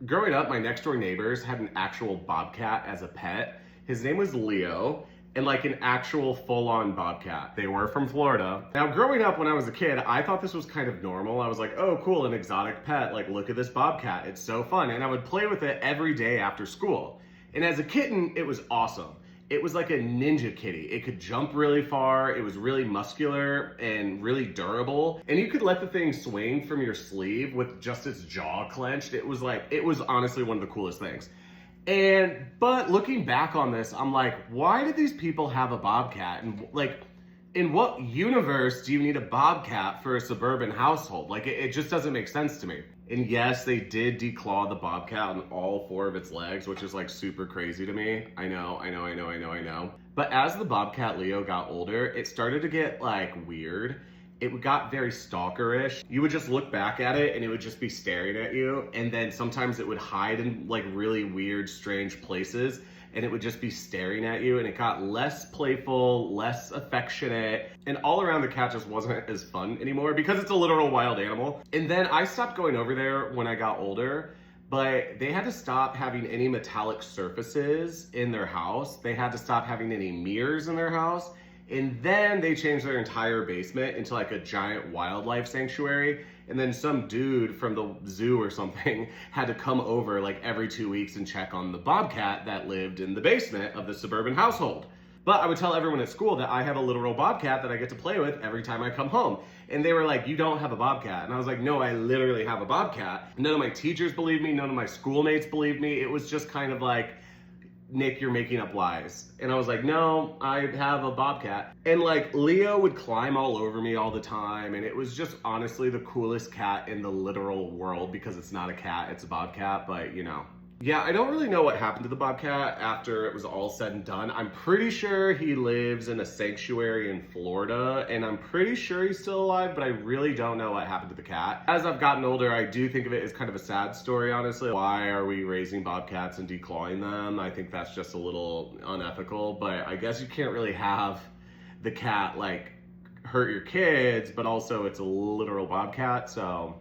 Growing up, my next door neighbors had an actual bobcat as a pet. His name was Leo, and like an actual full-on bobcat. They were from Florida. Now, growing up when I was a kid, I thought this was kind of normal. I was like, oh, cool, an exotic pet. Like, look at this bobcat. It's so fun. And I would play with it every day after school. And as a kitten, it was awesome. It was like a ninja kitty. It could jump really far. It was really muscular and really durable. And you could let the thing swing from your sleeve with just its jaw clenched. It was honestly one of the coolest things. But looking back on this, I'm like, why did these people have a bobcat? And like, in what universe do you need a bobcat for a suburban household? Like, it just doesn't make sense to me. And yes, they did declaw the bobcat on all 4 of its legs, which is like super crazy to me. I know. But as the bobcat Leo got older, it started to get like weird. It got very stalkerish. You would just look back at it and it would just be staring at you. And then sometimes it would hide in like really weird, strange places and it would just be staring at you. And it got less playful, less affectionate. And all around, the cat just wasn't as fun anymore because it's a literal wild animal. And then I stopped going over there when I got older, but they had to stop having any metallic surfaces in their house. They had to stop having any mirrors in their house. And then they changed their entire basement into like a giant wildlife sanctuary. And then some dude from the zoo or something had to come over like every 2 weeks and check on the bobcat that lived in the basement of the suburban household. But I would tell everyone at school that I have a literal bobcat that I get to play with every time I come home. And they were like, you don't have a bobcat. And I was like, no, I literally have a bobcat. None of my teachers believed me. None of my schoolmates believed me. It was just kind of like, Nick, you're making up lies. And I was like, no, I have a bobcat. And like Leo would climb all over me all the time. And it was just honestly the coolest cat in the literal world because it's not a cat, it's a bobcat, but you know. Yeah, I don't really know what happened to the bobcat after it was all said and done. I'm pretty sure he lives in a sanctuary in Florida, and I'm pretty sure he's still alive, but I really don't know what happened to the cat. As I've gotten older, I do think of it as kind of a sad story, honestly. Why are we raising bobcats and declawing them? I think that's just a little unethical, but I guess you can't really have the cat like hurt your kids, but also it's a literal bobcat, so